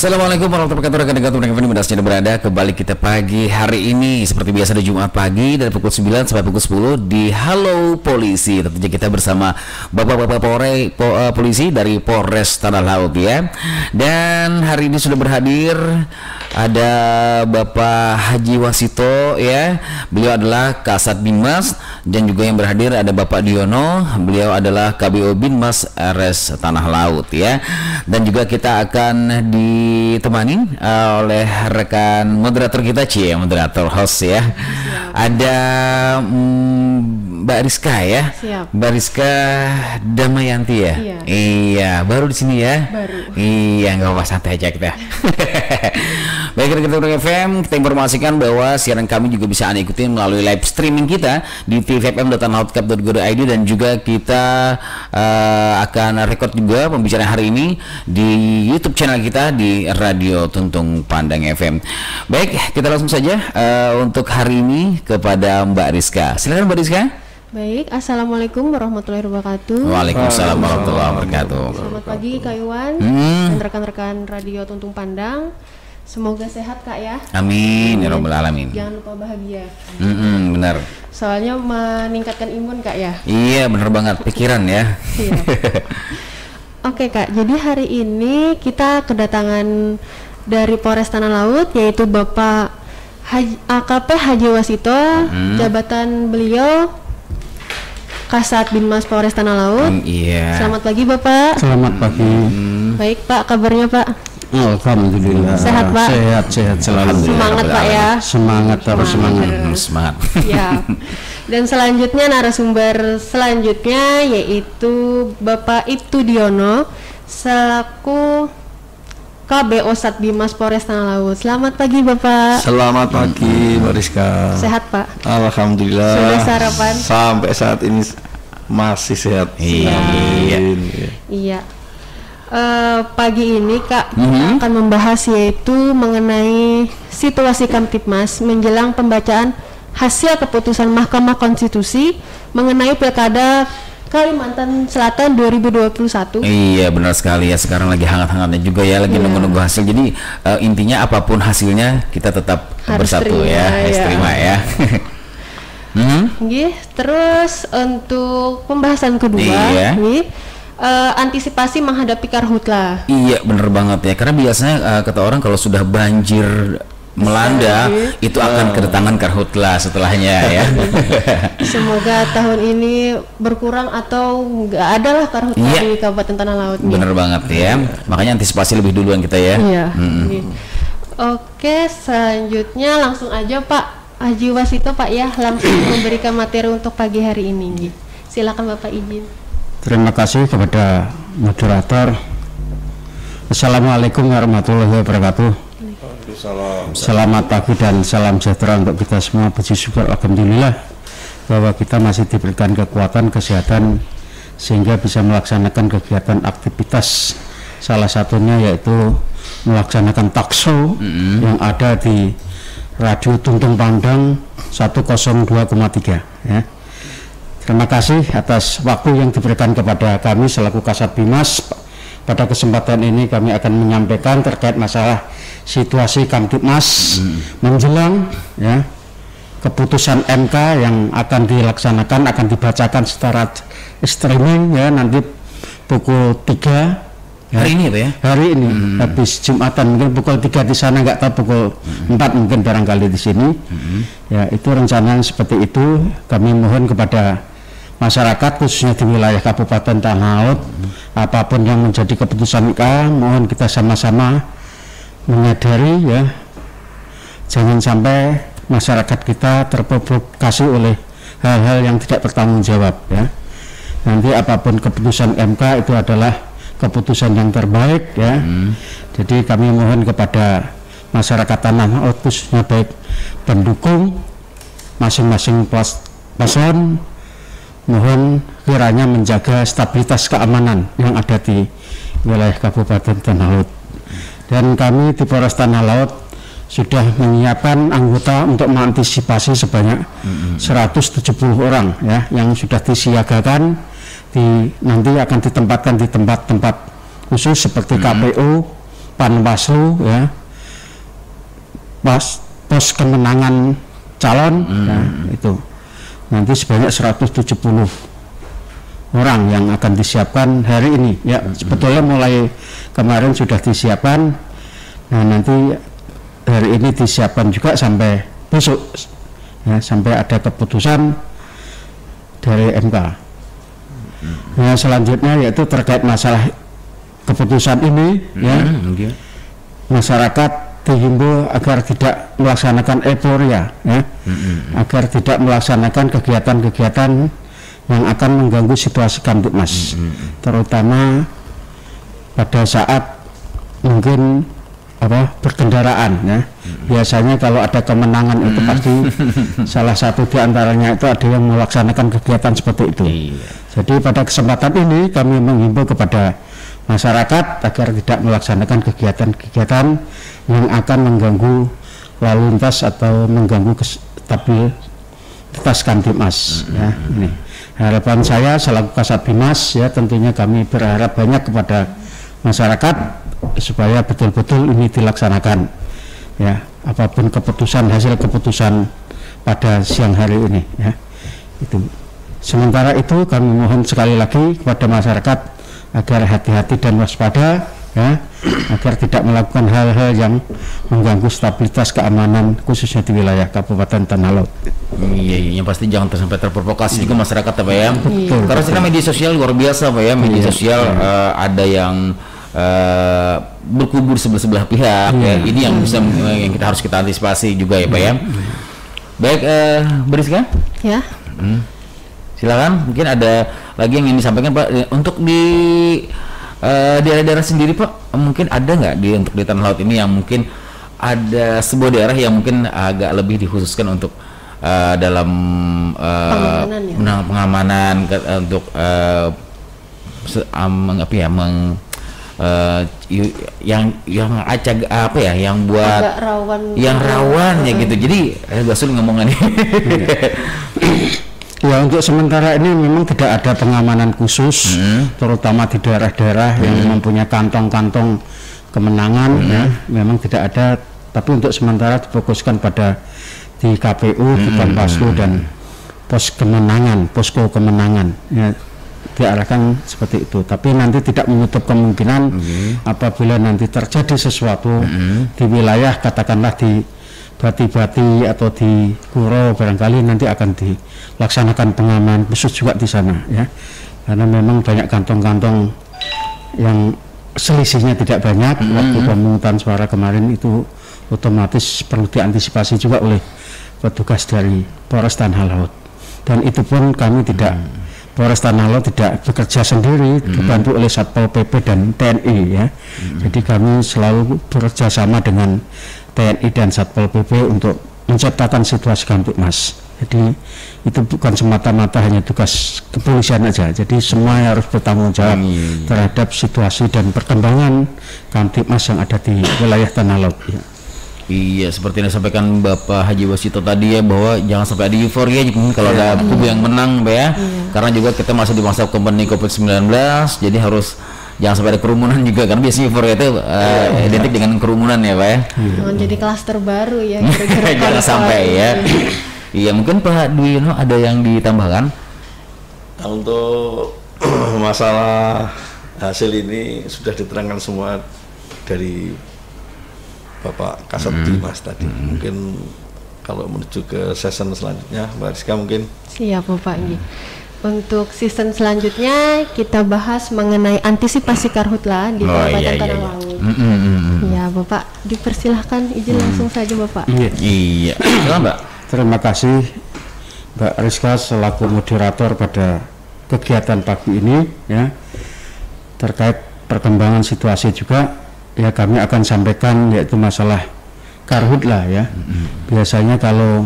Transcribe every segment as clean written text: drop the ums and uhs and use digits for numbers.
Assalamualaikum warahmatullahi wabarakatuh. Rekan-rekan sudah berada kembali kita pagi hari ini seperti biasa di Jumat pagi dari pukul 9 sampai pukul 10 di Halo Polisi. Tentunya kita bersama bapak-bapak polisi dari Polres Tanah Laut ya. Dan hari ini sudah berhadir ada Bapak Haji Wasito ya. Beliau adalah Kasat Binmas, dan juga yang berhadir ada Bapak Diono. Beliau adalah KBO Binmas RS Tanah Laut ya. Dan juga kita akan ditemani oleh rekan moderator kita, moderator host ya. Ada Mbak Rizka ya. Siap. Mbak Rizka Damayanti ya. Iya. Iya, baru di sini ya. Baru. Iya, nggak apa-apa, santai aja kita. Baik, rekan-rekan FM, kita informasikan bahwa siaran kami juga bisa Anda ikuti melalui live streaming kita di tvfm.tanahutcup.go.id, dan juga kita akan record juga pembicaraan hari ini di YouTube channel kita di Radio Tuntung Pandang FM. Baik, kita langsung saja untuk hari ini kepada Mbak Rizka. Silakan Mbak Rizka. Baik, Assalamualaikum warahmatullahi wabarakatuh. Waalaikumsalam warahmatullahi wabarakatuh. Selamat pagi Kak Iwan dan rekan-rekan Radio Tuntung Pandang. Semoga sehat Kak ya. Amin ya Rabbal Alamin. Jangan lupa bahagia. Benar. Soalnya meningkatkan imun Kak ya. Iya, benar banget, pikiran ya. Iya. Oke Kak, jadi hari ini kita kedatangan dari Polres Tanah Laut, yaitu Bapak AKP Haji Wasito. Jabatan beliau Kasat Binmas Polres Tanah Laut. Iya. Selamat pagi Bapak. Selamat pagi. Baik Pak, kabarnya Pak? Alhamdulillah. Sehat Pak? Sehat selalu. Semangat Pak ya. Semangat, harus semangat. Semangat. Ya. Dan selanjutnya narasumber selanjutnya yaitu Bapak Ibtu Diono selaku KBO Satbimas Polres Tanah Laut. Selamat pagi Bapak. Selamat pagi Mbak Rizka. Sehat Pak? Alhamdulillah. Sudah sarapan? Sampai saat ini masih sehat. Iya. Iya. Pagi ini Kak kita akan membahas yaitu mengenai situasi Kamtibmas menjelang pembacaan hasil keputusan Mahkamah Konstitusi mengenai Pilkada Kalimantan Selatan 2021. Iya, benar sekali ya, sekarang lagi hangat-hangatnya juga ya, lagi nunggu-nunggu hasil. Jadi intinya apapun hasilnya kita tetap harus bersatu harus terima ya. Terus untuk pembahasan kedua antisipasi menghadapi karhutla. Iya, bener banget ya, karena biasanya kata orang kalau sudah banjir melanda itu akan kedatangan karhutla setelahnya ya. Semoga tahun ini berkurang atau nggak ada lah karhutla di Kabupaten Tanah Laut. Bener banget ya, makanya antisipasi lebih duluan kita ya. Iya. Oke, selanjutnya langsung aja Pak Haji Wasito Pak ya, langsung memberikan materi untuk pagi hari ini. Silakan Bapak izin. Terima kasih kepada moderator. Assalamualaikum warahmatullahi wabarakatuh. Selamat pagi dan salam sejahtera untuk kita semua. Puji syukur alhamdulillah bahwa kita masih diberikan kekuatan, kesehatan sehingga bisa melaksanakan kegiatan aktivitas. Salah satunya yaitu melaksanakan talkshow yang ada di Radio Tuntung Pandang 102,3 ya. Terima kasih atas waktu yang diberikan kepada kami selaku Kasat Binmas. Pada kesempatan ini kami akan menyampaikan terkait masalah situasi Kamtibmas menjelang ya keputusan MK yang akan dilaksanakan, akan dibacakan secara streaming ya nanti pukul 3 ya. Hari ini Pak ya? Hari ini habis Jumatan, mungkin pukul 3 di sana, nggak tahu pukul 4 mungkin barangkali di sini. Ya, itu rencana seperti itu. Kami mohon kepada masyarakat khususnya di wilayah Kabupaten Tanah Laut, apapun yang menjadi keputusan MK, mohon kita sama-sama menyadari ya, jangan sampai masyarakat kita terprovokasi oleh hal-hal yang tidak bertanggung jawab ya. Nanti apapun keputusan MK itu adalah keputusan yang terbaik ya. Jadi kami mohon kepada masyarakat Tanah Laut khususnya baik pendukung masing-masing paslon, mohon kiranya menjaga stabilitas keamanan yang ada di wilayah Kabupaten Tanah Laut. Dan kami di Polres Tanah Laut sudah menyiapkan anggota untuk mengantisipasi sebanyak 170 orang ya, yang sudah disiagakan nanti akan ditempatkan di tempat-tempat khusus seperti KPU, Panwaslu ya, pos kemenangan calon ya, itu nanti sebanyak 170 orang yang akan disiapkan hari ini ya. Sebetulnya mulai kemarin sudah disiapkan, nah nanti hari ini disiapkan juga sampai besok ya, sampai ada keputusan dari MK. Nah selanjutnya yaitu terkait masalah keputusan ini ya, masyarakat dihimbau agar tidak melaksanakan euforia ya, agar tidak melaksanakan kegiatan-kegiatan yang akan mengganggu situasi Kamtibmas, terutama pada saat mungkin berkendaraan ya. Biasanya kalau ada kemenangan itu pasti salah satu diantaranya itu ada yang melaksanakan kegiatan seperti itu. Jadi pada kesempatan ini kami menghimbau kepada masyarakat agar tidak melaksanakan kegiatan-kegiatan yang akan mengganggu lalu lintas atau mengganggu stabilitas Kamtibmas ya. Ini harapan saya selaku Kasat Bimas ya, tentunya kami berharap banyak kepada masyarakat supaya betul-betul ini dilaksanakan ya, apapun keputusan, hasil keputusan pada siang hari ini ya. Itu sementara itu kami mohon sekali lagi kepada masyarakat agar hati-hati dan waspada ya, agar tidak melakukan hal-hal yang mengganggu stabilitas keamanan khususnya di wilayah Kabupaten Tanah Lot. Iya, yang pasti jangan sampai terprovokasi juga masyarakat Pak ya. Betul. Karena sekarang media sosial luar biasa Pak ya, media sosial ada yang berkubur sebelah pihak ya. Ini yang bisa yang kita harus kita antisipasi juga ya Pak ya. Baik, Beriska? Ya. Silakan, mungkin ada lagi yang ingin disampaikan Pak untuk di daerah-daerah sendiri Pak, mungkin ada nggak untuk di Tanah Laut ini yang mungkin ada sebuah daerah yang mungkin agak lebih dikhususkan untuk dalam pengamanan untuk yang acak apa ya, yang buat rawan ya gitu, jadi agak sulit ngomongannya. Ya untuk sementara ini memang tidak ada pengamanan khusus, terutama di daerah-daerah yang mempunyai kantong-kantong kemenangan ya, memang tidak ada. Tapi untuk sementara difokuskan pada di KPU, di Panwaslu dan posko kemenangan ya, diarahkan seperti itu. Tapi nanti tidak menutup kemungkinan apabila nanti terjadi sesuatu di wilayah, katakanlah di Bati-Bati atau di Kuro, barangkali nanti akan dilaksanakan pengaman khusus juga di sana ya, karena memang banyak kantong-kantong yang selisihnya tidak banyak. Waktu pemungutan suara kemarin itu otomatis perlu diantisipasi juga oleh petugas dari Polres Tanah Laut, dan itu pun kami tidak Polres Tanah Laut tidak bekerja sendiri, dibantu oleh Satpol PP dan TNI ya. Jadi kami selalu bekerja sama dengan TNI dan Satpol PP untuk menciptakan situasi Kamtibmas. Jadi itu bukan semata-mata hanya tugas kepolisian aja. Jadi semua harus bertanggung jawab terhadap situasi dan perkembangan Kamtibmas yang ada di wilayah Tanah Laut ya. Iya, seperti yang disampaikan Bapak Haji Wasito tadi ya, bahwa jangan sampai ada euforia kalau ada kubu yang menang Mbak ya. Karena juga kita masih di masa pandemi COVID-19, jadi harus jangan sampai ada kerumunan juga, karena biasanya euforia itu identik dengan kerumunan ya Pak ya. Jangan jadi klaster baru ya. Jangan sampai ya. Iya, mungkin Pak Dwi Yono ada yang ditambahkan? Nah, untuk masalah hasil ini sudah diterangkan semua dari Bapak Kasat Bimas tadi. Mungkin kalau menuju ke season selanjutnya Mbak Rizka mungkin. Siap Bapak. Untuk season selanjutnya kita bahas mengenai antisipasi karhutla di Kabupaten Tanah Laut. Ya Bapak, dipersilahkan izin langsung saja Bapak. Iya. Silakan Mbak. Terima kasih Mbak Rizka selaku moderator pada kegiatan pagi ini ya. Terkait perkembangan situasi juga ya, kami akan sampaikan yaitu masalah karhutla ya. Biasanya kalau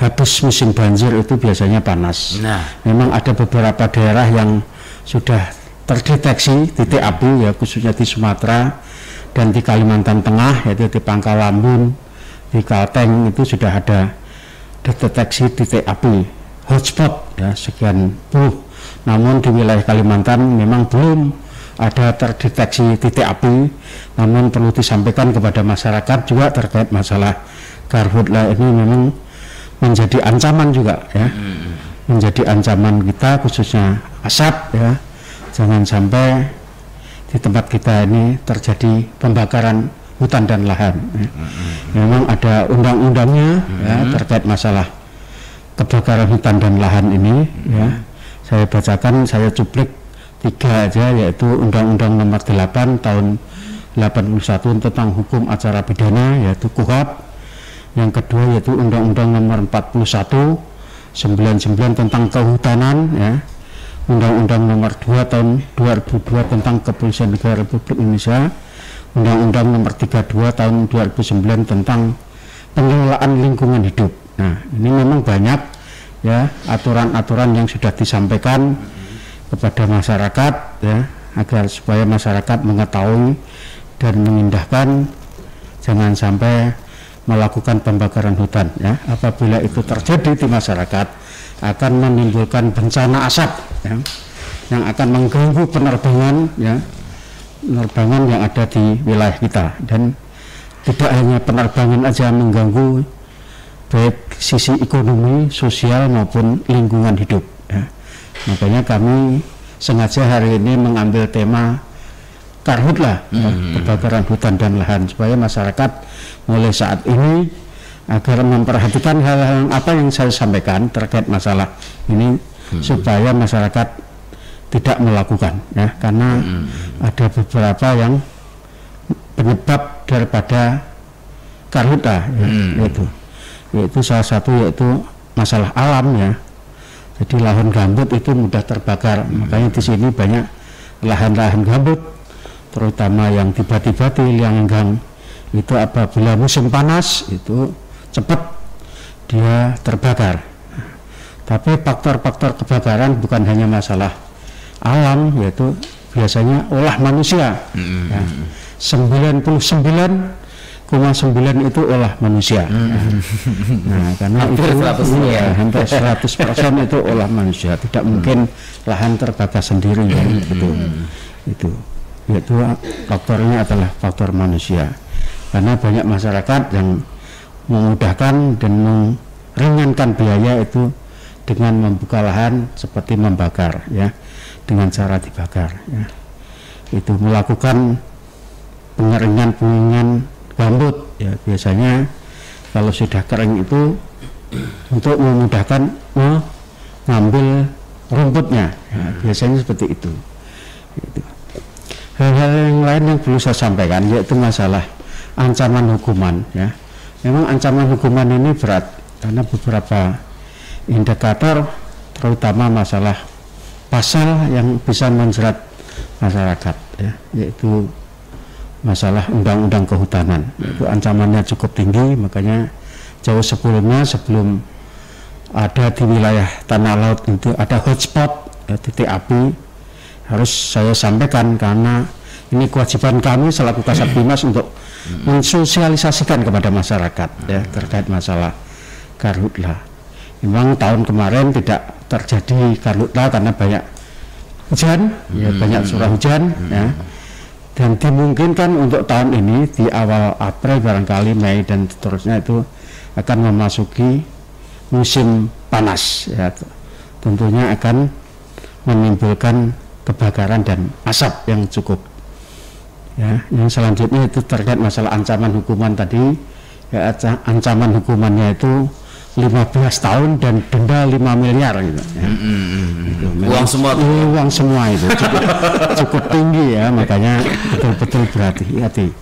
habis musim banjir itu biasanya panas. Memang ada beberapa daerah yang sudah terdeteksi titik api ya, khususnya di Sumatera dan di Kalimantan Tengah, yaitu di Pangkalambun, di Kalteng itu sudah ada deteksi titik api hotspot ya, sekian puluh. Namun di wilayah Kalimantan memang belum ada terdeteksi titik api, namun perlu disampaikan kepada masyarakat juga terkait masalah karhutlah ini memang menjadi ancaman juga ya, menjadi ancaman kita khususnya asap ya, jangan sampai di tempat kita ini terjadi pembakaran hutan dan lahan ya. Memang ada undang-undangnya ya terkait masalah kebakaran hutan dan lahan ini ya, saya bacakan, saya cuplik 3 aja, yaitu Undang-Undang Nomor 8 Tahun 81 tentang Hukum Acara Pidana yaitu KUHAP. Yang kedua yaitu Undang-Undang Nomor 41 99 tentang Kehutanan ya, Undang-Undang Nomor 2 Tahun 2002 tentang Kepolisian Negara Republik Indonesia, Undang-Undang Nomor 32 Tahun 2009 tentang Pengelolaan Lingkungan Hidup. Nah, ini memang banyak ya aturan-aturan yang sudah disampaikan kepada masyarakat ya, agar supaya masyarakat mengetahui dan mengindahkan, jangan sampai melakukan pembakaran hutan ya. Apabila itu terjadi di masyarakat akan menimbulkan bencana asap ya, yang akan mengganggu penerbangan ya, penerbangan yang ada di wilayah kita. Dan tidak hanya penerbangan aja mengganggu, baik sisi ekonomi, sosial maupun lingkungan hidup ya. Makanya kami sengaja hari ini mengambil tema karhutlah ya, kebakaran hutan dan lahan, supaya masyarakat mulai saat ini agar memperhatikan hal-hal apa yang saya sampaikan terkait masalah ini, supaya masyarakat tidak melakukan ya, karena ada beberapa yang penyebab daripada karhutlah ya, yaitu salah satu yaitu masalah alam ya. Jadi lahan gambut itu mudah terbakar, makanya di sini banyak lahan-lahan gambut, terutama yang tiba-tiba di Lianggang itu apabila musim panas itu cepat dia terbakar. Tapi faktor-faktor kebakaran bukan hanya masalah alam, yaitu biasanya olah manusia. Ya, 99,9 itu olah manusia. Nah, karena hampir itu 100%, ya, hampir 100% itu olah manusia. Tidak mungkin lahan terbakar sendiri ya, itu yaitu faktornya adalah faktor manusia. Karena banyak masyarakat yang memudahkan dan meringankan biaya itu dengan membuka lahan seperti membakar ya, dengan cara dibakar ya. Itu melakukan pengeringan gambut ya, biasanya kalau sudah kering itu untuk memudahkan mengambil rumputnya ya, biasanya seperti itu. Hal-hal yang lain yang perlu saya sampaikan yaitu masalah ancaman hukuman ya. Memang ancaman hukuman ini berat karena beberapa indikator, terutama masalah pasal yang bisa menjerat masyarakat ya, yaitu masalah undang-undang kehutanan. Itu ancamannya cukup tinggi, makanya jauh sebelumnya, sebelum ada di wilayah tanah laut itu ada hotspot ya, titik api, harus saya sampaikan karena ini kewajiban kami selaku Kasat Bimas untuk mensosialisasikan kepada masyarakat ya terkait masalah karhutlah. Memang tahun kemarin tidak terjadi karhutlah karena banyak hujan ya, banyak curah hujan ya. Dan dimungkinkan untuk tahun ini di awal April barangkali Mei dan seterusnya itu akan memasuki musim panas ya, tentunya akan menimbulkan kebakaran dan asap yang cukup ya. Yang selanjutnya itu terkait masalah ancaman hukuman tadi ya, ancaman hukumannya itu 15 tahun dan denda 5 miliar gitu ya. Gitu. Uang semua uang semua itu cukup tinggi ya, makanya betul-betul berhati-hati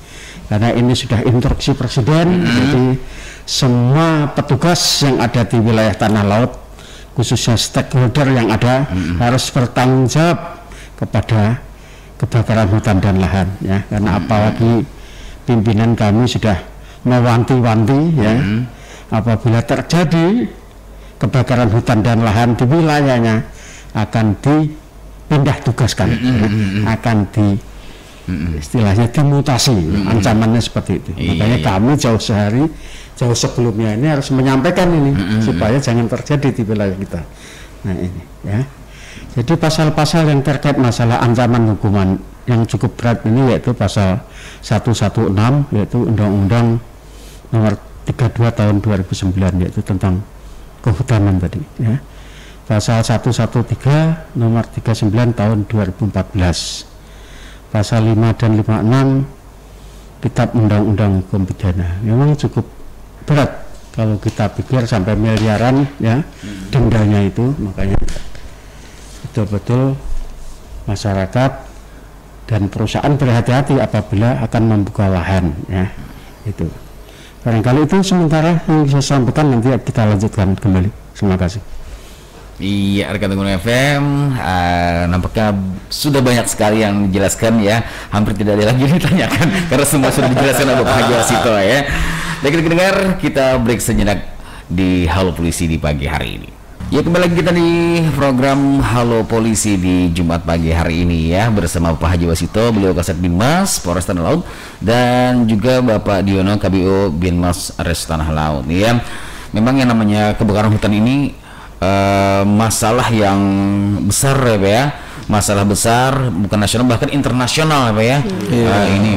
karena ini sudah instruksi presiden. Jadi semua petugas yang ada di wilayah tanah laut khususnya stakeholder yang ada harus bertanggung jawab kepada kebakaran hutan dan lahan ya, karena apalagi pimpinan kami sudah mewanti-wanti ya, apabila terjadi kebakaran hutan dan lahan di wilayahnya akan dipindah tugaskan, akan di istilahnya dimutasi, ancamannya seperti itu. Makanya kami jauh sebelumnya ini harus menyampaikan ini supaya jangan terjadi di wilayah kita. Nah ini ya. Jadi pasal-pasal yang terkait masalah ancaman hukuman yang cukup berat ini yaitu pasal 116 yaitu Undang-Undang nomor 32 tahun 2009 yaitu tentang kehutanan tadi ya. Pasal 113 nomor 39 tahun 2014. Pasal 5 dan 56 Kitab Undang-Undang Hukum Pidana. Memang cukup berat kalau kita pikir sampai miliaran ya dendanya itu, makanya betul-betul masyarakat dan perusahaan berhati-hati apabila akan membuka lahan ya. Itu barangkali itu sementara yang bisa saya sampaikan, nanti kita lanjutkan kembali. Terima kasih. Iya, rekan Tenggun FM, nampaknya sudah banyak sekali yang dijelaskan ya, hampir tidak ada lagi ditanyakan karena semua sudah dijelaskan oleh Bapak Haji Wasito ya. Dan kita dengar, kita break sejenak di Halo Polisi di pagi hari ini. Ya, kembali lagi kita di program Halo Polisi di Jumat pagi hari ini ya, bersama Bapak Haji Wasito, beliau Kasat Binmas Polres Tanah Laut, dan juga Bapak Diono KBO Binmas Res Tanah Laut ya. Memang yang namanya kebakaran hutan ini masalah yang besar ya Pak ya, masalah besar bukan nasional bahkan internasional ya Pak ya. Ini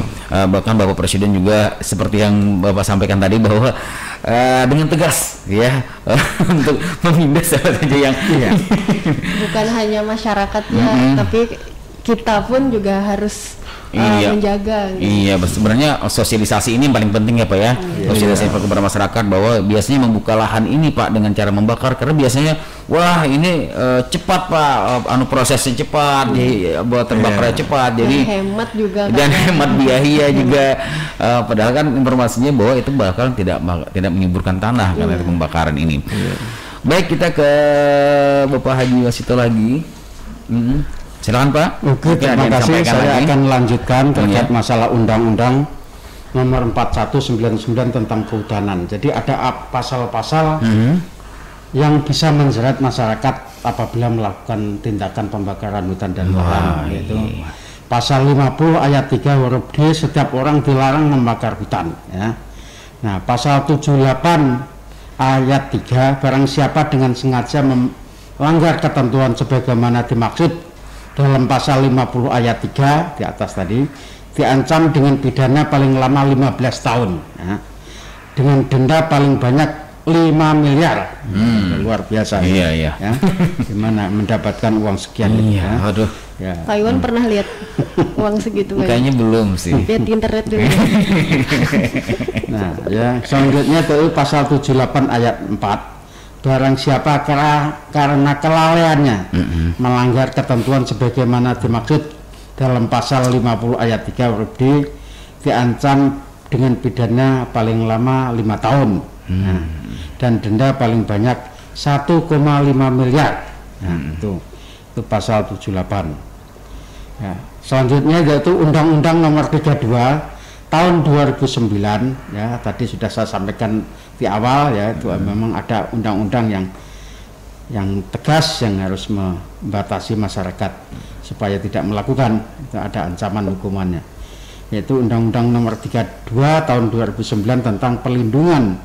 bahkan Bapak Presiden juga seperti yang Bapak sampaikan tadi bahwa dengan tegas ya untuk menindak siapa saja yang bukan hanya masyarakatnya tapi kita pun juga harus menjaga gitu. Iya, sebenarnya sosialisasi ini yang paling penting ya Pak ya. Sosialisasi kepada masyarakat bahwa biasanya membuka lahan ini Pak dengan cara membakar, karena biasanya wah ini cepat Pak, prosesnya cepat, buat terbakarnya cepat, jadi hemat juga dan hemat biaya juga. Padahal kan informasinya bahwa itu bakal tidak menyuburkan tanah karena pembakaran ini. Baik, kita ke Bapak Haji Wasito lagi. Silakan Pak. Oke, terima kasih. Saya akan lanjutkan terkait masalah Undang-Undang nomor 4199 tentang kehutanan. Jadi ada pasal-pasal yang bisa menjerat masyarakat apabila melakukan tindakan pembakaran hutan dan lahan, yaitu pasal 50 ayat 3 huruf D, setiap orang dilarang membakar hutan ya. Nah, pasal 78 ayat 3, barang siapa dengan sengaja melanggar ketentuan sebagaimana dimaksud dalam pasal 50 ayat 3 di atas tadi, diancam dengan pidana paling lama 15 tahun ya, dengan denda paling banyak 5 miliar. Luar biasa ya. Gimana mendapatkan uang sekian itu ya. Aduh ya. Pak Iwan pernah lihat uang segitu? Kayaknya belum sih. Lihat di internet dulu. Nah ya, selanjutnya itu pasal 78 ayat 4, barang siapa karena kelalaiannya melanggar ketentuan sebagaimana dimaksud dalam pasal 50 ayat 3 huruf D, diancam dengan pidana paling lama 5 tahun dan denda paling banyak 1,5 miliar. Nah, itu pasal 78 ya. Selanjutnya yaitu Undang-Undang nomor 32 tahun 2009 ya, tadi sudah saya sampaikan di awal ya, itu memang ada undang-undang yang tegas yang harus membatasi masyarakat supaya tidak melakukan, itu ada ancaman hukumannya, yaitu Undang-Undang nomor 32 tahun 2009 tentang perlindungan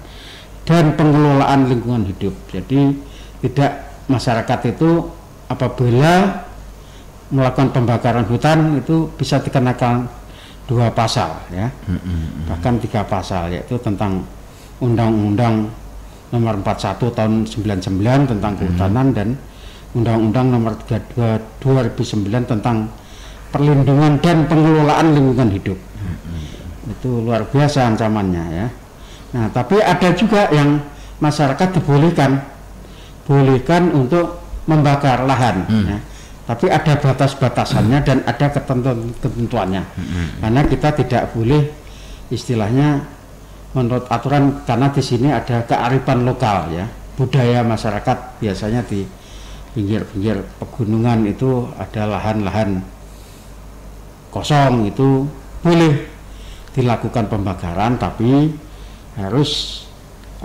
dan pengelolaan lingkungan hidup. Jadi tidak masyarakat itu apabila melakukan pembakaran hutan itu bisa dikenakan 2 pasal ya, bahkan 3 pasal, yaitu tentang Undang-Undang nomor 41 tahun 99 tentang kehutanan dan Undang-Undang nomor 32 2009 tentang perlindungan dan pengelolaan lingkungan hidup. Itu luar biasa ancamannya ya. Nah, tapi ada juga yang masyarakat dibolehkan untuk membakar lahan ya. Tapi ada batas-batasannya dan ada ketentuannya. Karena kita tidak boleh istilahnya menurut aturan, karena di sini ada kearifan lokal ya, budaya masyarakat. Biasanya di pinggir-pinggir pegunungan itu ada lahan-lahan kosong, itu boleh dilakukan pembakaran, tapi harus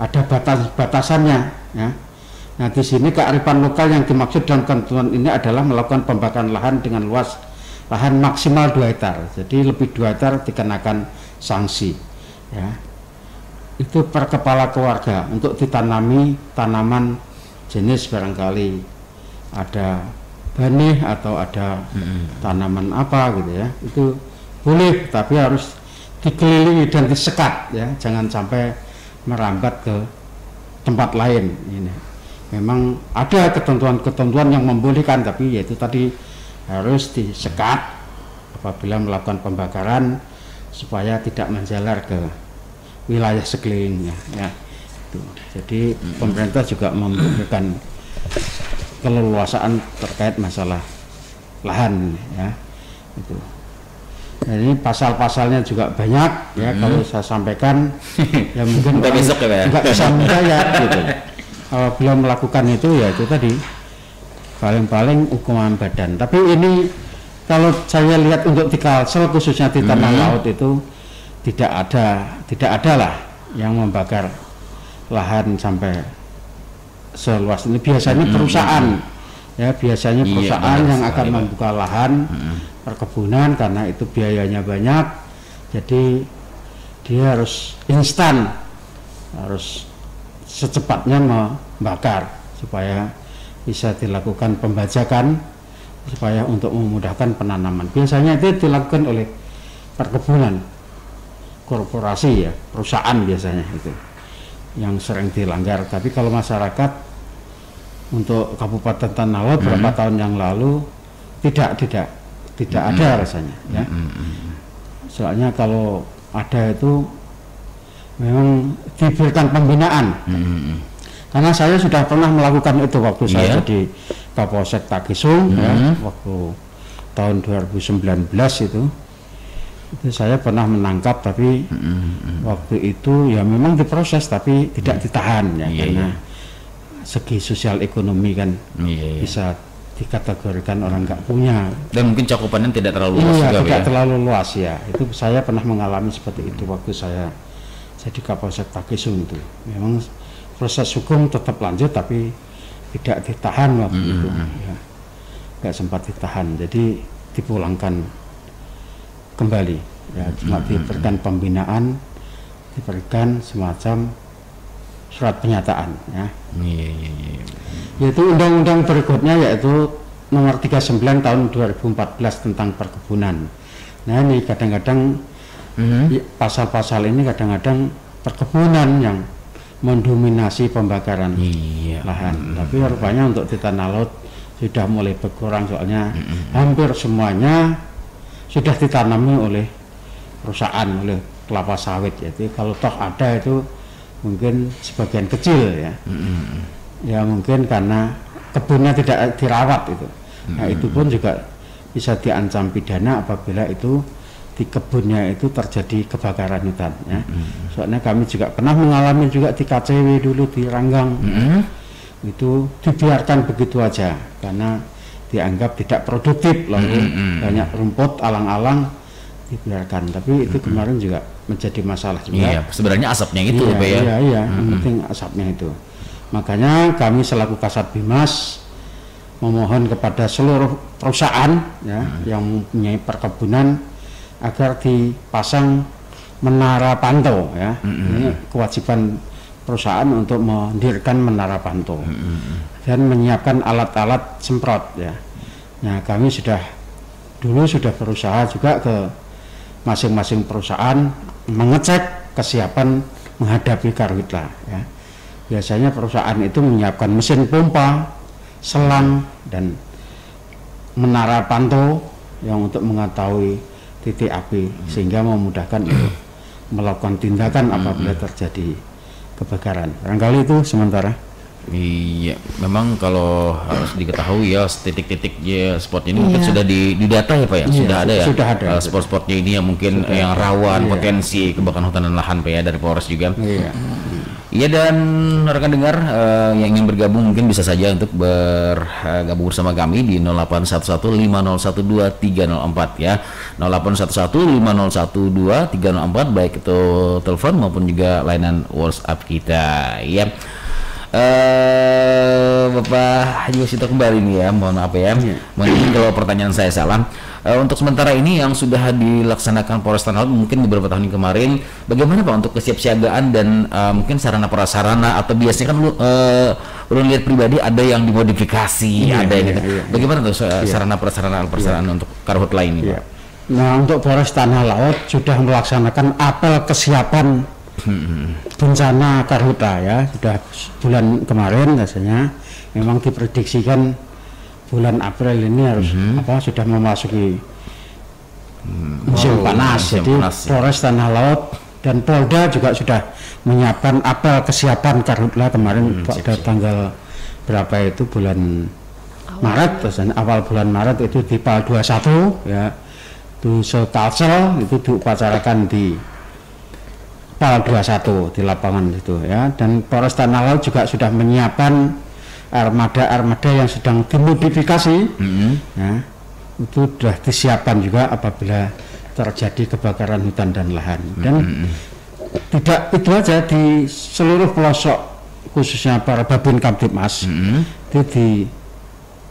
ada batas-batasannya ya. Nah, di sini kearifan lokal yang dimaksud dalam ketentuan ini adalah melakukan pembakaran lahan dengan luas lahan maksimal 2 hektar. Jadi lebih 2 hektar dikenakan sanksi ya. Itu per kepala keluarga untuk ditanami tanaman jenis barangkali ada benih atau ada tanaman apa gitu ya, itu boleh, tapi harus dikelilingi dan disekat ya, jangan sampai merambat ke tempat lain. Ini memang ada ketentuan-ketentuan yang membolehkan, tapi yaitu tadi harus disekat apabila melakukan pembakaran supaya tidak menjalar ke wilayah sekelilingnya ya. Jadi pemerintah juga memberikan keleluasaan terkait masalah lahan ya itu. Jadi pasal-pasalnya juga banyak ya, kalau saya sampaikan ya mungkin besok ya, juga bisa membayar gitu. Kalau belum melakukan itu ya itu tadi paling-paling hukuman badan. Tapi ini kalau saya lihat untuk di Kalsel khususnya di tanah laut itu tidak ada lah yang membakar lahan sampai seluas ini. Biasanya perusahaan ya, biasanya perusahaan yang akan membuka lahan perkebunan karena itu biayanya banyak, jadi dia harus instan, harus secepatnya membakar supaya bisa dilakukan pembajakan supaya untuk memudahkan penanaman. Biasanya itu dilakukan oleh perkebunan, korporasi ya, perusahaan biasanya itu yang sering dilanggar. Tapi kalau masyarakat untuk Kabupaten Tanah Lot beberapa tahun yang lalu tidak ada rasanya ya. Soalnya kalau ada itu memang diberikan pembinaan. Karena saya sudah pernah melakukan itu waktu saya jadi Kapolsek Takisung ya, waktu tahun 2019 itu saya pernah menangkap, tapi waktu itu ya memang diproses tapi tidak ditahan ya, karena segi sosial ekonomi kan bisa dikategorikan orang nggak punya, dan mungkin cakupannya tidak terlalu luas juga, tidak terlalu luas ya. Itu saya pernah mengalami seperti itu waktu saya jadi Kapolsek Takisung itu. Memang proses hukum tetap lanjut tapi tidak ditahan waktu itu ya, nggak sempat ditahan, jadi dipulangkan kembali ya, cuma diberikan pembinaan, diberikan semacam surat pernyataan ya. Yaitu undang-undang berikutnya yaitu nomor 39 tahun 2014 tentang perkebunan. Nah ini kadang-kadang pasal-pasal ini kadang-kadang perkebunan yang mendominasi pembakaran lahan. Tapi rupanya untuk di tanah laut sudah mulai berkurang, soalnya hampir semuanya sudah ditanami oleh perusahaan, oleh kelapa sawit. Jadi kalau toh ada itu mungkin sebagian kecil ya. Ya mungkin karena kebunnya tidak dirawat itu. Nah itu pun juga bisa diancam pidana apabila itu di kebunnya itu terjadi kebakaran hutan ya. Soalnya kami juga pernah mengalami juga di KCW dulu di Ranggang. Itu dibiarkan begitu aja karena dianggap tidak produktif, lalu banyak rumput alang-alang dibiarkan. Tapi itu kemarin juga menjadi masalah juga. Iya, sebenarnya asapnya itu, Pak ya. Iya, yang penting asapnya itu. Makanya kami selaku Kasat Bimas memohon kepada seluruh perusahaan ya yang mempunyai perkebunan agar dipasang menara pantau ya. Ini kewajiban perusahaan untuk mendirikan menara pantau dan menyiapkan alat-alat semprot ya. Nah kami dulu sudah berusaha juga ke masing-masing perusahaan mengecek kesiapan menghadapi karhutla ya. Biasanya perusahaan itu menyiapkan mesin pompa, selang, dan menara pantau yang untuk mengetahui titik api sehingga memudahkan untuk melakukan tindakan apabila terjadi kebakaran. Barangkali itu sementara. Iya, memang kalau harus diketahui ya titik-titik ya spot ini mungkin sudah didata ya Pak ya, sudah ada ya. Sudah ada. Spot-spotnya ini yang mungkin yang rawan potensi kebakaran hutan dan lahan Pak ya, dari Polres juga. Iya, dan rekan dengar yang ingin bergabung mungkin bisa saja untuk bergabung bersama kami di 08115012 304 ya. 08115012 304 baik itu telepon maupun juga layanan WhatsApp kita ya. Bapak Haji Wasito kembali nih ya, mohon maaf ya. Mungkin kalau pertanyaan saya salah. Untuk sementara ini yang sudah dilaksanakan Polres Tanah Lot mungkin beberapa tahun kemarin, bagaimana Pak untuk kesiapsiagaan dan mungkin sarana prasarana atau biasanya kan udah lihat pribadi ada yang dimodifikasi, ada yang gitu. Bagaimana tuh sarana prasarana untuk karhutla ini, Pak? Nah, untuk Polres Tanah Laut sudah melaksanakan apel kesiapan bencana karhutla ya, sudah bulan kemarin rasanya memang diprediksikan bulan April ini harus sudah memasuki musim panas. Jadi Polres Tanah Laut dan Polda juga sudah menyiapkan apel kesiapan karhutla kemarin pada tanggal berapa itu bulan Maret, awal bulan Maret itu di PAL 21 ya, itu Sekalsel itu diupacarakan di PAL 21 di lapangan itu ya, dan Polres Tanah Laut juga sudah menyiapkan armada yang sedang dimodifikasi ya, itu sudah disiapkan juga apabila terjadi kebakaran hutan dan lahan. Dan tidak itu aja, di seluruh pelosok khususnya para Babin Kamtibmas itu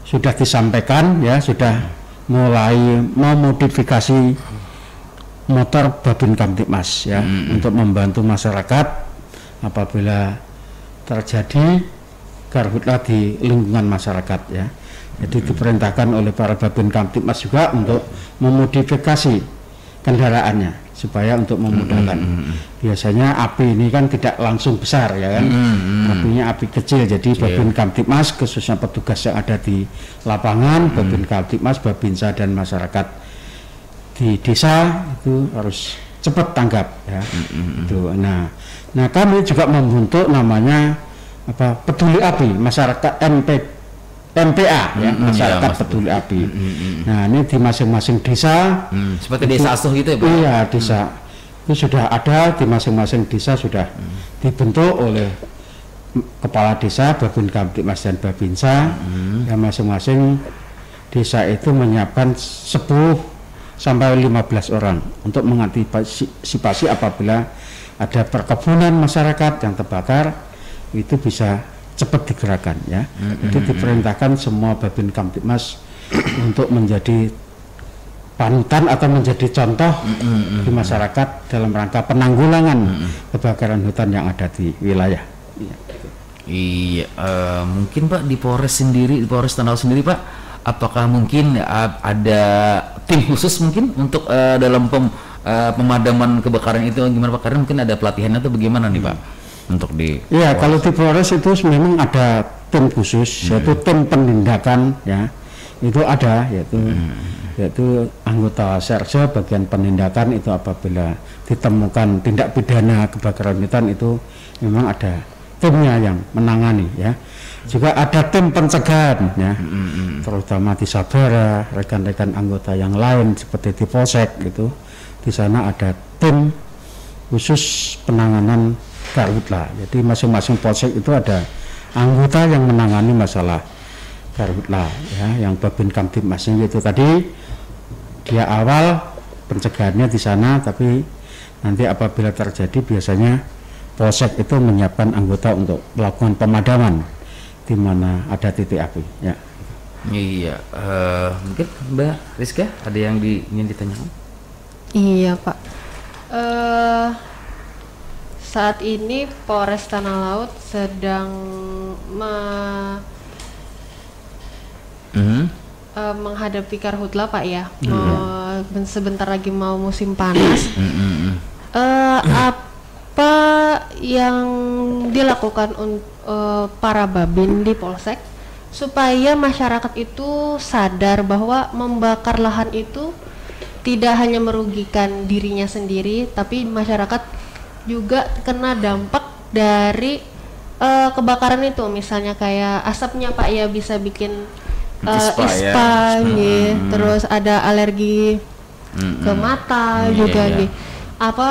sudah disampaikan ya, sudah mulai memodifikasi motor Babin Kamtibmas ya, untuk membantu masyarakat apabila terjadi karhutla di lingkungan masyarakat ya. Jadi diperintahkan oleh para Babin Kamtibmas juga untuk memodifikasi kendaraannya supaya untuk memudahkan. Biasanya api ini kan tidak langsung besar ya kan, apinya api kecil. Jadi Babin Kamtibmas khususnya petugas yang ada di lapangan, Babin Kamtibmas, Babinsa dan masyarakat di desa itu harus cepat tanggap ya. Itu. Nah kami juga membentuk namanya peduli api masyarakat MPA ya, masyarakat peduli api. Nah ini di masing-masing desa seperti desa asuh gitu ya, Pak? Iya, desa itu sudah ada, di masing-masing desa sudah dibentuk oleh kepala desa, Babin Kamtibmas dan Babinsa. Yang masing-masing desa itu menyiapkan 10 sampai 15 orang untuk mengantisipasi apabila ada perkebunan masyarakat yang terbakar, itu bisa cepat digerakkan ya. Jadi diperintahkan semua Babin Kamtibmas untuk menjadi panutan atau menjadi contoh di masyarakat dalam rangka penanggulangan kebakaran hutan yang ada di wilayah. Iya, mungkin Pak di Polres sendiri, di Polres Tanah Laut sendiri Pak, apakah mungkin ada tim khusus mungkin untuk dalam pemadaman kebakaran itu gimana Pak? Karena mungkin ada pelatihan atau bagaimana nih Pak? Untuk di kalau di Polres itu memang ada tim khusus, yaitu tim penindakan ya, itu ada, yaitu anggota Serse bagian penindakan. Itu apabila ditemukan tindak pidana kebakaran hutan itu memang ada timnya yang menangani ya. Juga ada tim pencegahan ya, terutama di Sabara, rekan-rekan anggota yang lain seperti di Polsek gitu, di sana ada tim khusus penanganan karhutla. Jadi masing-masing polsek itu ada anggota yang menangani masalah karhutla ya, yang Babin Kamtibmasnya itu tadi dia awal pencegahannya di sana, tapi nanti apabila terjadi biasanya polsek itu menyiapkan anggota untuk melakukan pemadaman di mana ada titik api ya. Iya, mungkin Mbak Rizka ada yang ingin ditanyakan? Iya Pak, saat ini Polres Tanah Laut sedang menghadapi karhutla Pak ya. Sebentar lagi mau musim panas. Apa yang dilakukan para Babin di Polsek supaya masyarakat itu sadar bahwa membakar lahan itu tidak hanya merugikan dirinya sendiri, tapi masyarakat juga kena dampak dari kebakaran itu, misalnya kayak asapnya Pak ya, bisa bikin ispa ya. Terus ada alergi ke mata juga nih. Apa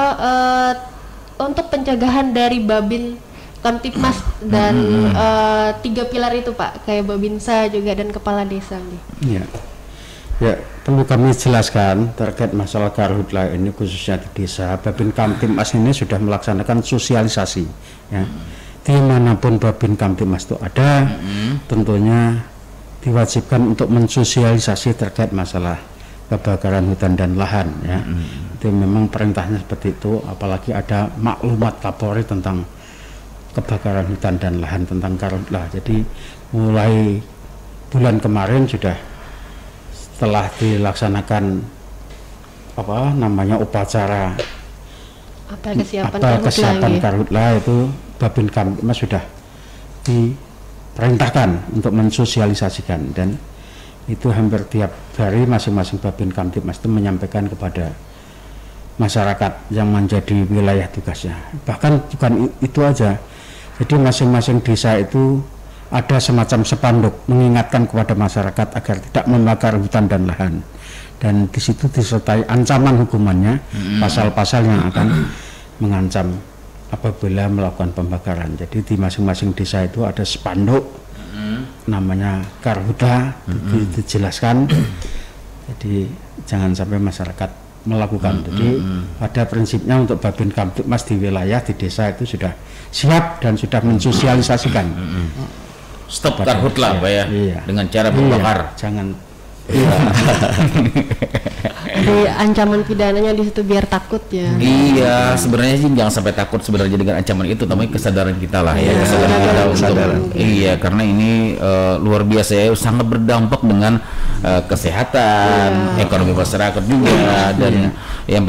untuk pencegahan dari Babin Kamtibmas dan 3 pilar itu Pak, kayak Babinsa juga dan kepala desa nih. Ya, perlu kami jelaskan terkait masalah karhutla ini khususnya di desa. Babin Kamtibmas ini sudah melaksanakan sosialisasi ya. Dimanapun Babin Kamtibmas itu ada, tentunya diwajibkan untuk mensosialisasi terkait masalah kebakaran hutan dan lahan ya. Itu memang perintahnya seperti itu, apalagi ada maklumat Kapolri tentang kebakaran hutan dan lahan tentang karhutlah. Jadi mulai bulan kemarin sudah setelah dilaksanakan upacara kesiapan karhutlah itu Babin Kamtibmas sudah diperintahkan untuk mensosialisasikan, dan itu hampir tiap hari masing-masing Babin Kamtibmas itu menyampaikan kepada masyarakat yang menjadi wilayah tugasnya. Bahkan bukan itu aja, jadi masing-masing desa itu ada semacam spanduk mengingatkan kepada masyarakat agar tidak membakar hutan dan lahan, dan di situ disertai ancaman hukumannya, pasal-pasal yang akan mengancam apabila melakukan pembakaran. Jadi di masing-masing desa itu ada spanduk namanya Karhutla, dijelaskan. Jadi jangan sampai masyarakat melakukan. Jadi pada prinsipnya untuk Babin Kamtibmas di wilayah di desa itu sudah siap dan sudah mensosialisasikan. Stop Karhutla, Pak ya, iya, dengan cara membakar. Jangan. Jadi ancaman pidananya di situ biar takut ya. Iya, sebenarnya sih jangan sampai takut sebenarnya dengan ancaman itu, tapi kesadaran kita lah ya, kesadaran kita untuk iya, karena ini luar biasa ya, sangat berdampak dengan kesehatan, ekonomi masyarakat juga, dan yang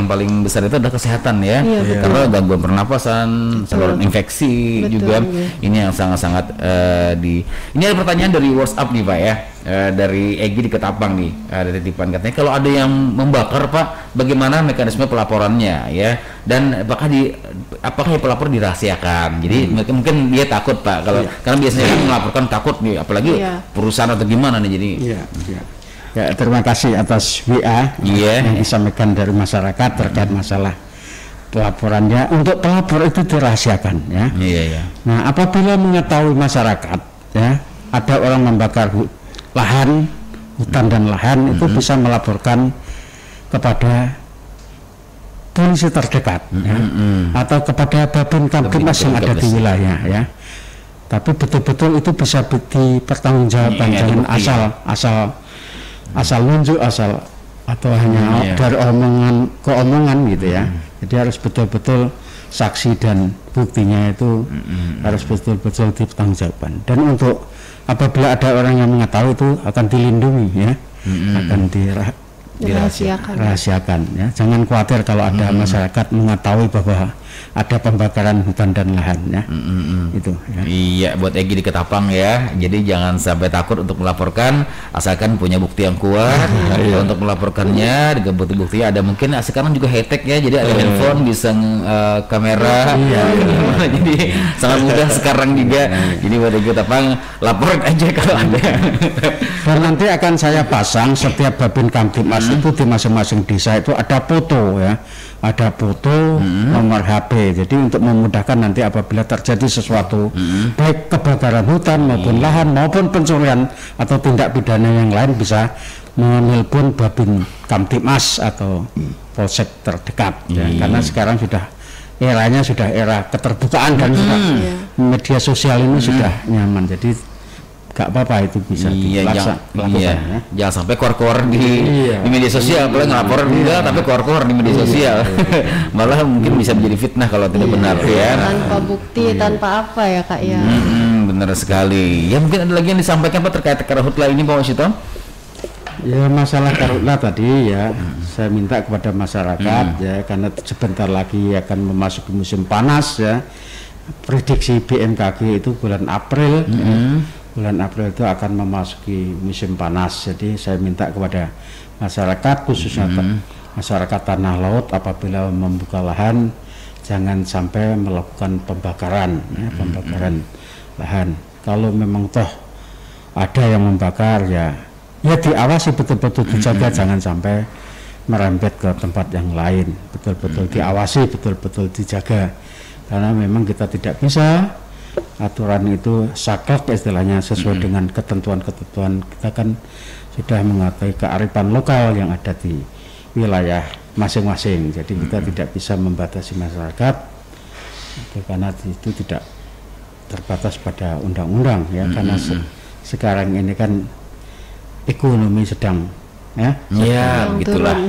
paling besar itu adalah kesehatan ya, karena gangguan pernapasan, saluran infeksi juga. Ini yang sangat-sangat ini ada pertanyaan dari WhatsApp nih Pak ya. Dari Egi di Ketapang nih, ada titipan katanya kalau ada yang membakar Pak, bagaimana mekanisme pelaporannya ya, dan apakah pelapor dirahasiakan. Jadi mungkin dia takut Pak, kalau karena biasanya kan melaporkan takut nih, apalagi perusahaan atau gimana nih, jadi ya terima kasih atas WA yang disampaikan dari masyarakat terkait masalah pelaporannya. Untuk pelapor itu dirahasiakan ya. Nah, apabila mengetahui masyarakat ya ada orang membakar hutan dan lahan, itu bisa melaporkan kepada polisi terdekat atau kepada Babin Kamtibmas yang ada di wilayah ya. Tapi betul-betul itu bisa dipertanggungjawabkan, jangan asal nunjuk atau hanya dari omongan ke omongan gitu ya. Jadi harus betul-betul saksi dan buktinya itu harus betul-betul dipertanggungjawabkan. Dan untuk apabila ada orang yang mengetahui itu akan dilindungi ya, akan dirahasiakan ya. Jangan khawatir kalau ada masyarakat mengetahui bahwa ada pembakaran hutan dan lahan ya. Itu ya. Iya, buat Egi di Ketapang ya. Jadi jangan sampai takut untuk melaporkan, asalkan punya bukti yang kuat. Untuk melaporkannya dengan bukti-bukti ada, mungkin sekarang juga high tech ya, jadi ada handphone bisa kamera. Jadi sangat mudah sekarang juga. Jadi buat Egi Ketapang, lapor aja kalau ada. Dan nanti akan saya pasang setiap Babin Kamtibmas itu di masing-masing desa itu ada foto ya, ada foto, nomor HP. Jadi untuk memudahkan nanti apabila terjadi sesuatu, baik kebakaran hutan maupun lahan maupun pencurian atau tindak pidana yang lain, bisa menelpon Babin Kamtibmas atau polsek terdekat ya. Karena sekarang sudah eranya sudah era keterbukaan dan sudah media sosial ini sudah nyaman, jadi gak apa-apa itu bisa dilakukan ya. Jangan sampai kor-kor di media sosial, apalagi ngelaporin enggak tapi kor-kor di media sosial. Malah mungkin bisa menjadi fitnah kalau tidak benar ya. Tanpa bukti, tanpa apa ya Kak ya. Benar sekali. Ya mungkin ada lagi yang disampaikan Pak terkait Karhutla ini Pak Wasito? Ya masalah Karhutla tadi ya, saya minta kepada masyarakat ya, karena sebentar lagi akan memasuki musim panas ya. Prediksi BMKG itu bulan April. Bulan April itu akan memasuki musim panas, jadi saya minta kepada masyarakat khususnya masyarakat tanah laut, apabila membuka lahan jangan sampai melakukan pembakaran ya, pembakaran lahan. Kalau memang toh ada yang membakar ya diawasi betul-betul, dijaga jangan sampai merembet ke tempat yang lain, betul-betul diawasi, betul-betul dijaga, karena memang kita tidak bisa aturan itu saklek istilahnya, sesuai dengan ketentuan-ketentuan. Kita kan sudah mengetahui kearifan lokal yang ada di wilayah masing-masing, jadi kita tidak bisa membatasi masyarakat karena itu tidak terbatas pada undang-undang ya. Karena sekarang ini kan ekonomi sedang begitulah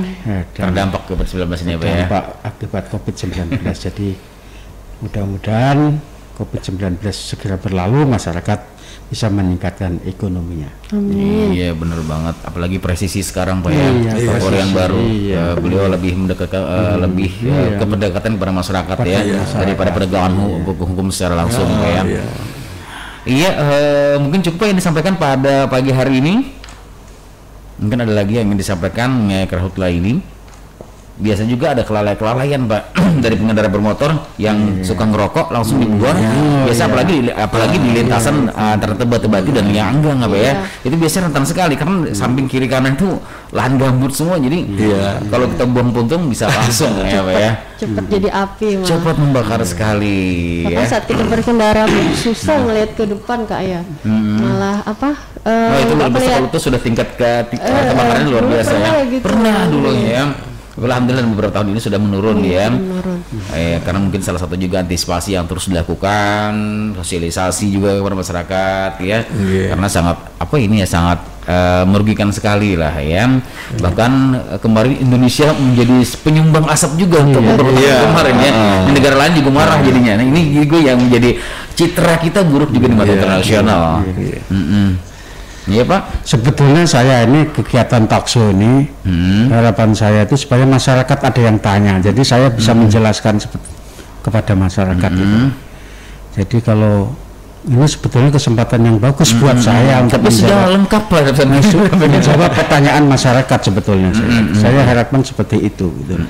terdampak COVID-19 ini Pak ya, dampak akibat COVID-19. Jadi mudah-mudahan COVID-19 segera berlalu, masyarakat bisa meningkatkan ekonominya. Amin. Iya benar banget, apalagi presisi sekarang Pak ya, Iya, Kapolri yang baru, iya. Beliau lebih mendekatkan kependekatan kepada masyarakat ya, daripada penegakan hukum secara langsung Pak ya. Iya, mungkin cukup yang disampaikan pada pagi hari ini. Mungkin ada lagi yang ingin disampaikan mengenai karhutla ini. Biasa juga ada kelalaian Pak dari pengendara bermotor yang suka ngerokok langsung dibuang. Biasa apalagi di lintasan tertentu batu-batu dan yang enggak Pak ya. Itu biasanya rentan sekali karena samping kiri kanan itu lahan gambut semua. Jadi kalau kita buang puntung bisa langsung ya Pak ya. Cepat jadi api mah. Cepat membakar sekali Bahkan ya. saat kita berkendara susah ngelihat ke depan Kak ya. Malah apa? Itu kalau itu sudah tingkat kebakarannya luar biasa ya. Gitu. Pernah dulu ya. Alhamdulillah beberapa tahun ini sudah menurun ya. Menurun. Karena mungkin salah satu juga antisipasi yang terus dilakukan, sosialisasi juga kepada masyarakat ya. Karena sangat sangat merugikan sekali lah ya. Bahkan kemarin Indonesia menjadi penyumbang asap juga untuk beberapa tahun kemarin ya. Di negara lain juga marah jadinya. Nah, ini juga yang menjadi citra kita buruk juga di mata internasional. Iya Pak. Sebetulnya saya ini kegiatan talkshow ini harapan saya itu supaya masyarakat ada yang tanya, jadi saya bisa menjelaskan kepada masyarakat itu. Jadi kalau ini sebetulnya kesempatan yang bagus buat saya untuk tapi sudah lengkap lah menjawab pertanyaan masyarakat sebetulnya. Saya harapkan seperti itu gitu.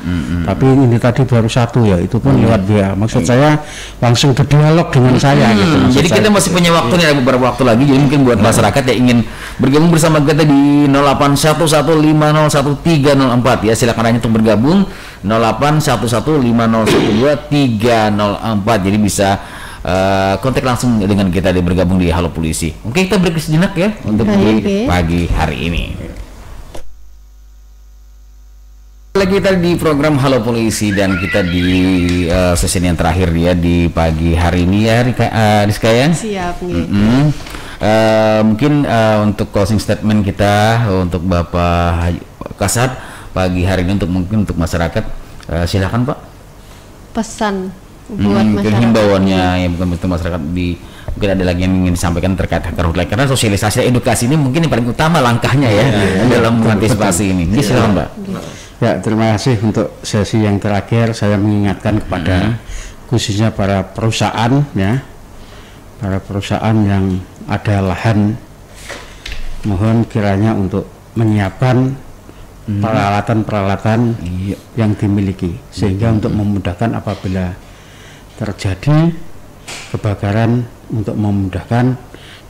Tapi ini tadi baru satu ya, itu pun lewat dia. Maksud saya langsung berdialog dengan saya gitu. Jadi kita masih punya waktu nih, ada beberapa waktu lagi. Jadi mungkin buat masyarakat yang ingin bergabung bersama kita di 0811501304 ya, silakan aja untuk bergabung 08115012-304. Jadi bisa kontak langsung dengan kita bergabung di Halo Polisi. Oke, kita break sejenak ya untuk di pagi hari ini. Lagi kita di program Halo Polisi dan kita di sesi yang terakhir ya di pagi hari ini ya Rizka ya. Siap nih. Mungkin untuk closing statement kita untuk Bapak Kasat pagi hari ini mungkin untuk masyarakat, silakan Pak. Pesan buat masyarakat. Himbauannya ya bukan untuk masyarakat mungkin ada lagi yang ingin disampaikan terkait karhutla, karena sosialisasi dan edukasi ini mungkin yang paling utama langkahnya ya dalam mengantisipasi ini. Jadi silakan Mbak. Ya, terima kasih untuk sesi yang terakhir. Saya mengingatkan kepada khususnya para perusahaan ya, para perusahaan yang ada lahan, mohon kiranya untuk menyiapkan peralatan-peralatan yang dimiliki sehingga untuk memudahkan apabila terjadi kebakaran, untuk memudahkan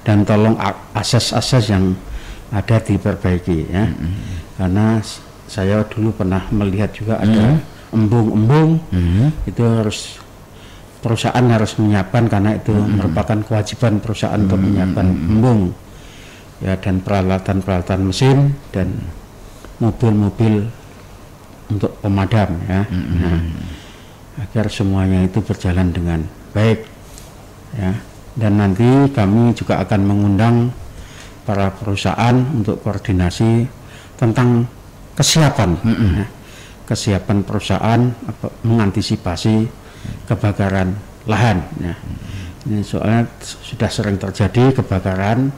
dan tolong akses-akses yang ada diperbaiki ya. Karena saya dulu pernah melihat juga ada embung-embung itu perusahaan harus menyiapkan, karena itu merupakan kewajiban perusahaan untuk menyiapkan embung ya, dan peralatan-peralatan mesin dan mobil-mobil untuk pemadam ya. Agar semuanya itu berjalan dengan baik ya. Dan nanti kami juga akan mengundang para perusahaan untuk koordinasi tentang kesiapan ya. Kesiapan perusahaan mengantisipasi kebakaran lahan ya. Ini soalnya sudah sering terjadi kebakaran,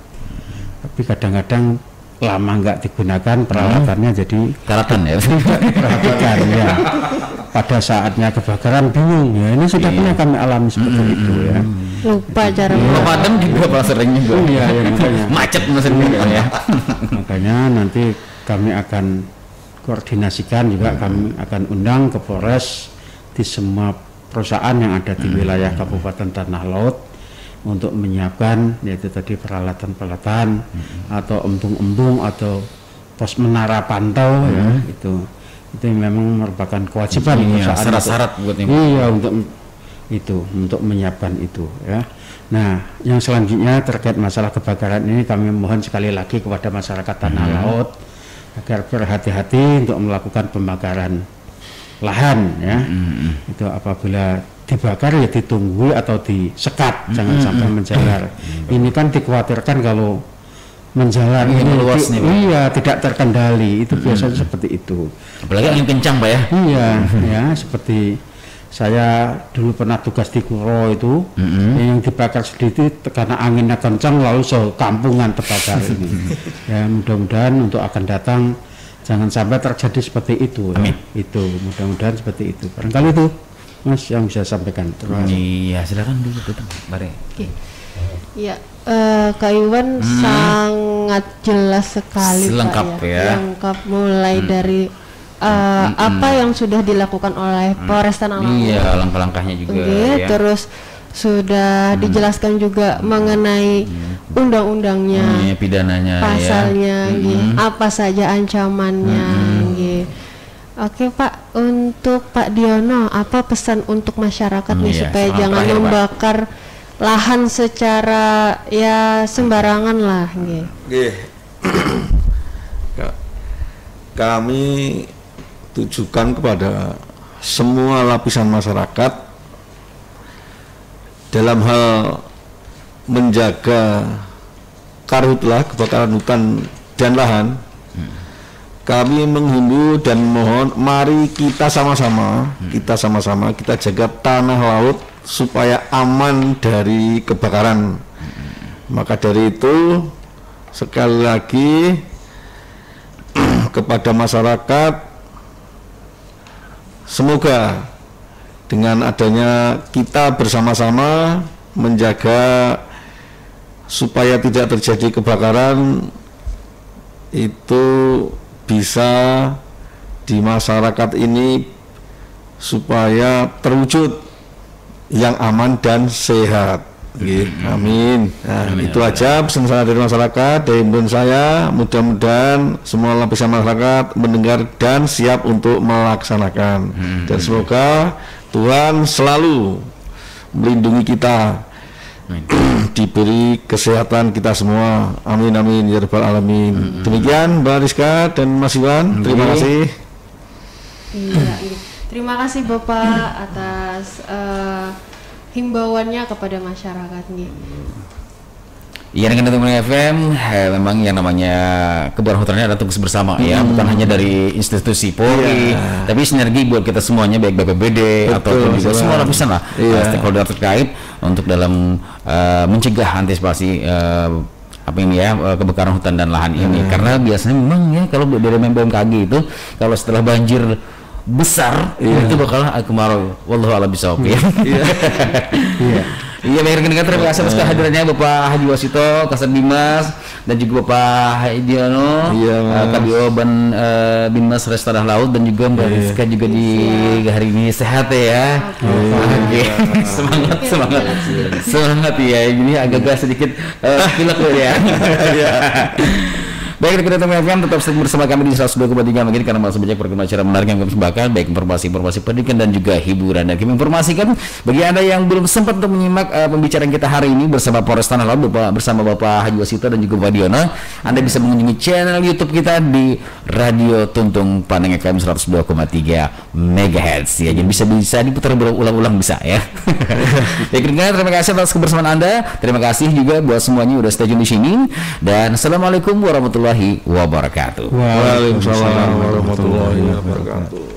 tapi kadang-kadang lama nggak digunakan peralatannya, jadi karatan ya. Perhatikan ya. Pada saatnya kebakaran bingung ya, ini sudah pernah kami alami seperti itu ya. Lupa cara pemadam juga Pak sering juga. Iya, makanya. Macet mesinnya ya. Makanya nanti kami akan koordinasikan juga, kami akan undang ke Polres di semua perusahaan yang ada di wilayah Kabupaten Tanah Laut untuk menyiapkan yaitu tadi peralatan-peralatan atau embung-embung atau pos menara pantau ya, itu memang merupakan kewajiban perusahaan, syarat-syarat buat ini. Iya, untuk menyiapkan itu ya. Nah, yang selanjutnya terkait masalah kebakaran ini, kami mohon sekali lagi kepada masyarakat Tanah Laut agar berhati-hati untuk melakukan pembakaran lahan ya. Itu apabila dibakar ya ditunggu atau disekat, jangan sampai menjalar. Ini kan dikhawatirkan kalau menjalar ini meluas nih, Pak. Tidak terkendali, itu biasanya seperti itu. Apalagi angin kencang Pak ya. Iya ya, seperti Saya dulu pernah tugas di Kuro itu, yang dibakar sedikit karena anginnya kencang lalu sekampungan terbakar ini. Ya mudah-mudahan untuk akan datang jangan sampai terjadi seperti itu. Ya. Itu mudah-mudahan seperti itu. Barangkali itu Mas yang bisa sampaikan. Iya, silakan dulu Bare. Oke. Iya, Kak Iwan sangat jelas sekali lengkap Pak, ya. Lengkap mulai dari apa yang sudah dilakukan oleh Polres Tanah Laut. Iya, langkah-langkahnya juga ya. Terus sudah dijelaskan juga mengenai undang-undangnya, pidananya, pasalnya, apa saja ancamannya. Oke Pak, untuk Pak Diono, apa pesan untuk masyarakat nih supaya jangan membakar lahan secara ya sembarangan lah. Kami tujukan kepada semua lapisan masyarakat dalam hal menjaga karhutlah, kebakaran hutan dan lahan. Kami menghimbau dan mohon, mari kita sama-sama kita jaga tanah laut supaya aman dari kebakaran. Maka dari itu sekali lagi kepada masyarakat, semoga dengan adanya kita bersama-sama menjaga supaya tidak terjadi kebakaran, itu bisa di masyarakat ini supaya terwujud yang aman dan sehat. Amin. Nah, amin, itu aja pesan saya dari masyarakat, dari himbauan saya. Mudah-mudahan semua lapisan masyarakat mendengar dan siap untuk melaksanakan. Dan semoga Tuhan selalu melindungi kita, diberi kesehatan kita semua. Amin amin ya rabbal alamin. Demikian Mbak Rizka dan Mas Iwan. Terima kasih. Terima kasih Bapak atas himbauannya kepada masyarakat nih. Iya, dengan teman-teman FM, memang yang namanya kebakaran hutan adalah tugas bersama ya, bukan hanya dari institusi Polri, tapi sinergi buat kita semuanya, baik BPBD ataupun juga semua lapisan lah, stakeholder terkait untuk dalam mencegah antisipasi apa ini ya, kebakaran hutan dan lahan ini. Karena biasanya memang ya kalau dari BMKG itu kalau setelah banjir besar itu bakal kemarau, wallahu a'lam bishawab ya. Iya, baik rekan-rekan, terima kasih atas kehadirannya Bapak Haji Wasito, Kasat Dimas, dan juga Bapak Diono, KBO Binmas Res Tanah Laut, dan juga Mbak Rizka juga di hari ini sehat ya. Semangat ya. Ini agak-agak sedikit pilek ya. Baik, rekan-rekan FM, tetap stay bersama kami di 102,3 MHz karena masih banyak program acara menarik yang kami persembahkan, baik informasi pendidikan dan juga hiburan. Dan kami informasikan bagi Anda yang belum sempat untuk menyimak pembicaraan kita hari ini bersama Polres Tanah Laut, bersama Bapak Haji Wasito dan juga Pak Diono, Anda bisa mengunjungi channel YouTube kita di Radio Tuntung Paneng FM 102,3 MHz ya. Jadi bisa diputar berulang-ulang bisa ya. Baik, terima kasih atas kebersamaan Anda. Terima kasih juga buat semuanya udah stay tune di sini, dan assalamualaikum warahmatullahi wabarakatuh. Waalaikumsalam warahmatullahi wabarakatuh.